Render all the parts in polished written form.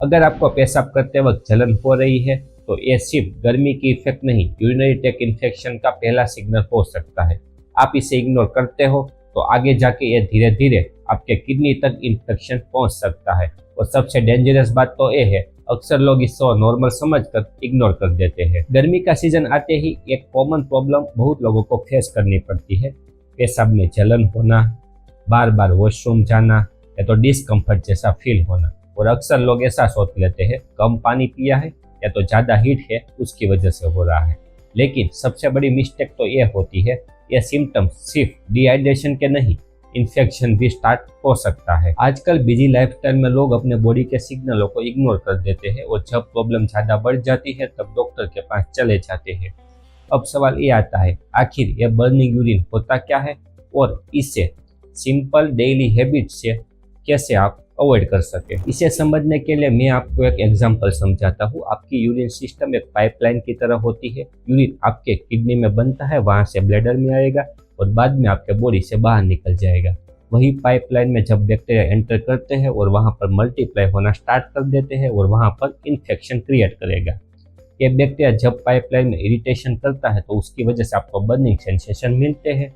अगर आपको पेशाब करते वक्त जलन हो रही है तो ये सिर्फ गर्मी की इफेक्ट नहीं, यूरिनरी ट्रैक्ट इन्फेक्शन का पहला सिग्नल हो सकता है। आप इसे इग्नोर करते हो तो आगे जाके ये धीरे धीरे आपके किडनी तक इन्फेक्शन पहुंच सकता है। और सबसे डेंजरस बात तो ये है, अक्सर लोग इसको नॉर्मल समझकर इग्नोर कर देते हैं। गर्मी का सीजन आते ही एक कॉमन प्रॉब्लम बहुत लोगों को फेस करनी पड़ती है, पेशाब में जलन होना, बार बार वॉशरूम जाना या तो डिस्कम्फर्ट जैसा फील होना। और अक्सर लोग ऐसा सोच लेते हैं कम पानी पिया है या तो ज़्यादा हीट है उसकी वजह से हो रहा है। लेकिन सबसे बड़ी मिस्टेक तो ये होती है, ये सिम्टम्स सिर्फ डिहाइड्रेशन के नहीं, इन्फेक्शन भी स्टार्ट हो सकता है। आजकल बिजी लाइफस्टाइल में लोग अपने बॉडी के सिग्नलों को इग्नोर कर देते हैं और जब प्रॉब्लम ज़्यादा बढ़ जाती है तब डॉक्टर के पास चले जाते हैं। अब सवाल ये आता है, आखिर ये बर्निंग यूरिन होता क्या है और इसे सिंपल डेली हैबिट से कैसे आप अवॉइड कर सके। इसे समझने के लिए मैं आपको एक एग्जांपल समझाता हूँ। आपकी यूरिन सिस्टम एक पाइपलाइन की तरह होती है। यूरिन आपके किडनी में बनता है, वहां से ब्लैडर में आएगा और बाद में आपके बॉडी से बाहर निकल जाएगा। वही पाइपलाइन में जब बैक्टीरिया एंटर करते हैं और वहां पर मल्टीप्लाई होना स्टार्ट कर देते हैं और वहां पर इन्फेक्शन क्रिएट करेगा। ये बैक्टीरिया जब पाइपलाइन में इरिटेशन करता है तो उसकी वजह से आपको बर्निंग सेंसेशन मिलते हैं।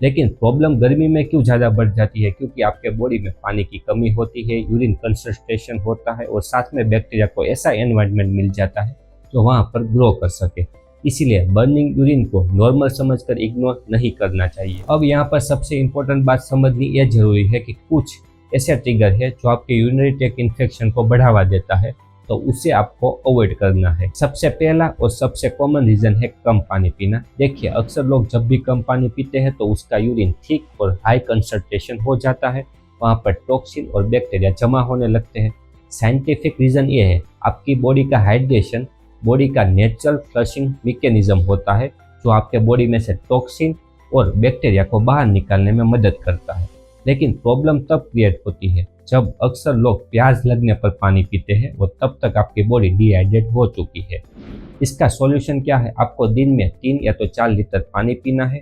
लेकिन प्रॉब्लम गर्मी में क्यों ज़्यादा बढ़ जाती है? क्योंकि आपके बॉडी में पानी की कमी होती है, यूरिन कंसंट्रेशन होता है और साथ में बैक्टीरिया को ऐसा एनवायरनमेंट मिल जाता है जो वहाँ पर ग्रो कर सके। इसीलिए बर्निंग यूरिन को नॉर्मल समझकर इग्नोर नहीं करना चाहिए। अब यहाँ पर सबसे इम्पोर्टेंट बात समझनी यह जरूरी है कि कुछ ऐसे ट्रिगर है जो आपके यूरिनरी ट्रैक्ट इन्फेक्शन को बढ़ावा देता है, तो उसे आपको अवॉइड करना है। सबसे पहला और सबसे कॉमन रीजन है कम पानी पीना। देखिए, अक्सर लोग जब भी कम पानी पीते हैं तो उसका यूरिन थिक और हाई कंसंट्रेशन हो जाता है, वहाँ पर टॉक्सिन और बैक्टीरिया जमा होने लगते हैं। साइंटिफिक रीजन ये है, आपकी बॉडी का हाइड्रेशन बॉडी का नेचुरल फ्लशिंग मैकेनिज्म होता है जो आपके बॉडी में से टॉक्सिन और बैक्टीरिया को बाहर निकालने में मदद करता है। लेकिन प्रॉब्लम तब क्रिएट होती है जब अक्सर लोग प्यास लगने पर पानी पीते हैं और तब तक आपकी बॉडी डिहाइड्रेट हो चुकी है। इसका सॉल्यूशन क्या है? आपको दिन में 3 या तो 4 लीटर पानी पीना है।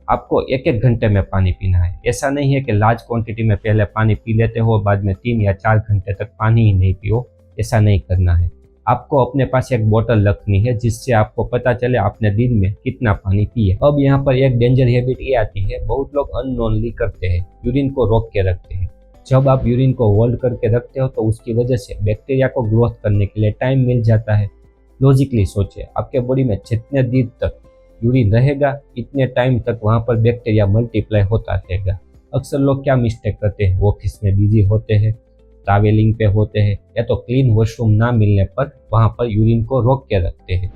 आपको 1-1 घंटे में पानी पीना है। ऐसा नहीं है कि लार्ज क्वांटिटी में पहले पानी पी लेते हो बाद में 3 या 4 घंटे तक पानी ही नहीं पियो, ऐसा नहीं करना है। आपको अपने पास एक बोतल रखनी है जिससे आपको पता चले आपने दिन में कितना पानी पिए। अब यहाँ पर एक डेंजर हैबिट ये आती है, बहुत लोग अननोनली करते हैं, यूरिन को रोक के रखते हैं। जब आप यूरिन को होल्ड करके रखते हो तो उसकी वजह से बैक्टीरिया को ग्रोथ करने के लिए टाइम मिल जाता है। लॉजिकली सोचिए, आपके बॉडी में जितने दिन तक यूरिन रहेगा इतने टाइम तक वहाँ पर बैक्टीरिया मल्टीप्लाई होता रहेगा। अक्सर लोग क्या मिस्टेक करते हैं, ऑफिस में बिजी होते हैं, ट्रैवलिंग पे होते हैं या तो क्लीन वॉशरूम ना मिलने पर वहाँ पर यूरिन को रोक के रखते हैं।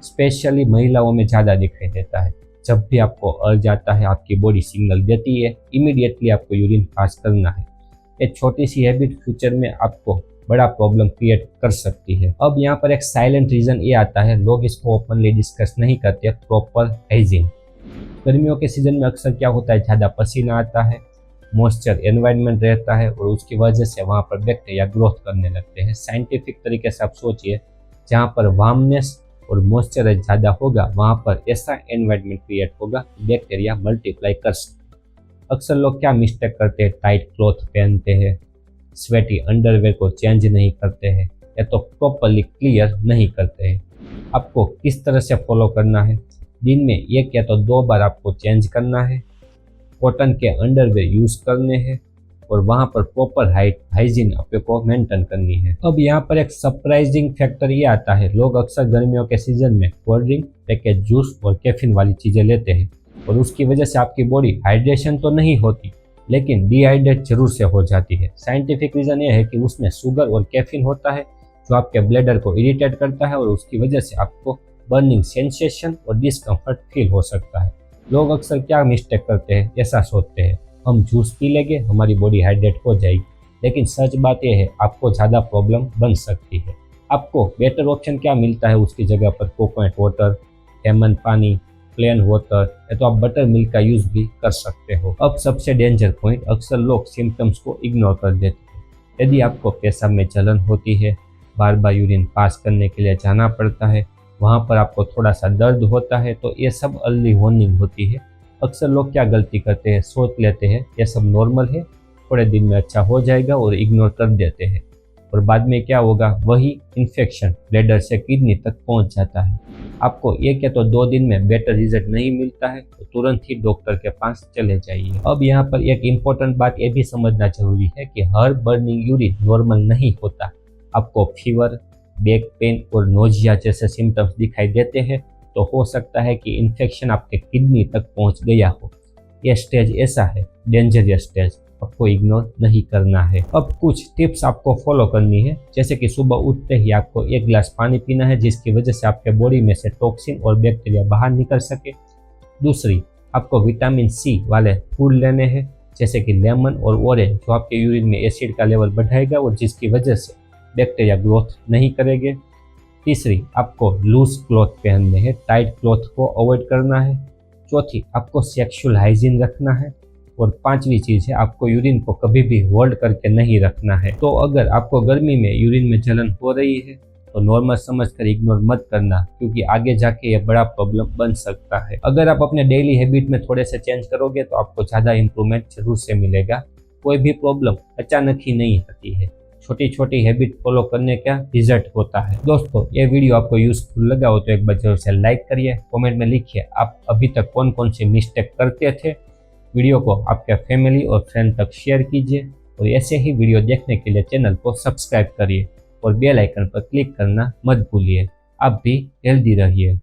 स्पेशली महिलाओं में ज़्यादा दिखाई देता है। जब भी आपको अर्ज आता है, आपकी बॉडी सिग्नल देती है, इमीडिएटली आपको यूरिन पास करना है। एक छोटी सी हैबिट फ्यूचर में आपको बड़ा प्रॉब्लम क्रिएट कर सकती है। अब यहाँ पर एक साइलेंट रीजन ये आता है, लोग इसको ओपनली डिस्कस नहीं करते, प्रॉपर हाइजीन। गर्मियों के सीजन में अक्सर क्या होता है, ज़्यादा पसीना आता है, मॉइस्चर एनवायरनमेंट रहता है और उसकी वजह से वहाँ पर बैक्टीरिया ग्रोथ करने लगते हैं। साइंटिफिक तरीके से आप सोचिए, जहाँ पर वार्मनेस और मॉइस्चर ज़्यादा होगा वहाँ पर ऐसा एनवायरनमेंट क्रिएट होगा, बैक्टीरिया मल्टीप्लाई कर सकते। अक्सर लोग क्या मिस्टेक करते हैं, टाइट क्लॉथ पहनते हैं, स्वेटी अंडरवेयर को चेंज नहीं करते हैं या तो प्रॉपरली क्लियर नहीं करते हैं। आपको किस तरह से फॉलो करना है, दिन में 1 या तो 2 बार आपको चेंज करना है, कॉटन के अंडरवेयर यूज़ करने हैं और वहाँ पर प्रॉपर हाइजीन आपको मेंटेन करनी है। अब यहाँ पर एक सरप्राइजिंग फैक्टर ये आता है, लोग अक्सर गर्मियों के सीजन में कोल्ड ड्रिंक, पैकेज जूस और कैफीन वाली चीज़ें लेते हैं और उसकी वजह से आपकी बॉडी हाइड्रेशन तो नहीं होती लेकिन डिहाइड्रेट जरूर से हो जाती है। साइंटिफिक रीज़न ये है कि उसमें शुगर और कैफीन होता है जो आपके ब्लैडर को इरिटेट करता है और उसकी वजह से आपको बर्निंग सेंसेशन और डिस्कम्फर्ट फील हो सकता है। लोग अक्सर क्या मिस्टेक करते हैं, ऐसा सोचते हैं हम जूस पी लेंगे हमारी बॉडी हाइड्रेट हो जाएगी, लेकिन सच बात यह है आपको ज़्यादा प्रॉब्लम बन सकती है। आपको बेटर ऑप्शन क्या मिलता है, उसकी जगह पर कोकोनट वाटर, लेमन पानी, प्लेन वाटर या तो आप बटर मिल्क का यूज़ भी कर सकते हो। अब सबसे डेंजर पॉइंट, अक्सर लोग सिम्टम्स को इग्नोर कर देते हैं। यदि आपको पेशाब में जलन होती है, बार बार यूरिन पास करने के लिए जाना पड़ता है, वहाँ पर आपको थोड़ा सा दर्द होता है, तो ये सब अर्ली वार्निंग होती है। अक्सर लोग क्या गलती करते हैं, सोच लेते हैं ये सब नॉर्मल है, थोड़े दिन में अच्छा हो जाएगा और इग्नोर कर देते हैं। और बाद में क्या होगा, वही इन्फेक्शन ब्लैडर से किडनी तक पहुंच जाता है। आपको 1 या तो 2 दिन में बेटर रिजल्ट नहीं मिलता है तो तुरंत ही डॉक्टर के पास चले जाइए। अब यहाँ पर एक इम्पोर्टेंट बात ये भी समझना जरूरी है कि हर बर्निंग यूरिन नॉर्मल नहीं होता। आपको फीवर, बैक पेन और नोजिया जैसे सिम्टम्स दिखाई देते हैं तो हो सकता है कि इन्फेक्शन आपके किडनी तक पहुंच गया हो। यह स्टेज ऐसा है, डेंजरस स्टेज, आपको इग्नोर नहीं करना है। अब कुछ टिप्स आपको फॉलो करनी है, जैसे कि सुबह उठते ही आपको 1 गिलास पानी पीना है जिसकी वजह से आपके बॉडी में से टॉक्सिन और बैक्टीरिया बाहर निकल सके। दूसरी, आपको विटामिन सी वाले फूड लेने हैं जैसे कि लेमन और ऑरेंज, जो आपके यूरिन में एसिड का लेवल बढ़ाएगा और जिसकी वजह से बैक्टीरिया ग्रोथ नहीं करेंगे। तीसरी, आपको लूज क्लॉथ पहनने हैं, टाइट क्लॉथ को अवॉइड करना है। चौथी, आपको सेक्सुअल हाइजीन रखना है। और पांचवी चीज है, आपको यूरिन को कभी भी होल्ड करके नहीं रखना है। तो अगर आपको गर्मी में यूरिन में जलन हो रही है तो नॉर्मल समझकर इग्नोर मत करना, क्योंकि आगे जाके ये बड़ा प्रॉब्लम बन सकता है। अगर आप अपने डेली हैबिट में थोड़े से चेंज करोगे तो आपको ज़्यादा इंप्रूवमेंट जरूर से मिलेगा। कोई भी प्रॉब्लम अचानक ही नहीं आती है, छोटी छोटी हैबिट फॉलो करने का रिजल्ट होता है। दोस्तों, ये वीडियो आपको यूजफुल लगा हो तो एक बार जरूर से लाइक करिए, कमेंट में लिखिए आप अभी तक कौन कौन सी मिस्टेक करते थे। वीडियो को आपके फैमिली और फ्रेंड तक शेयर कीजिए और ऐसे ही वीडियो देखने के लिए चैनल को सब्सक्राइब करिए और बेल आइकन पर क्लिक करना मत भूलिए। आप भी हेल्दी रहिए।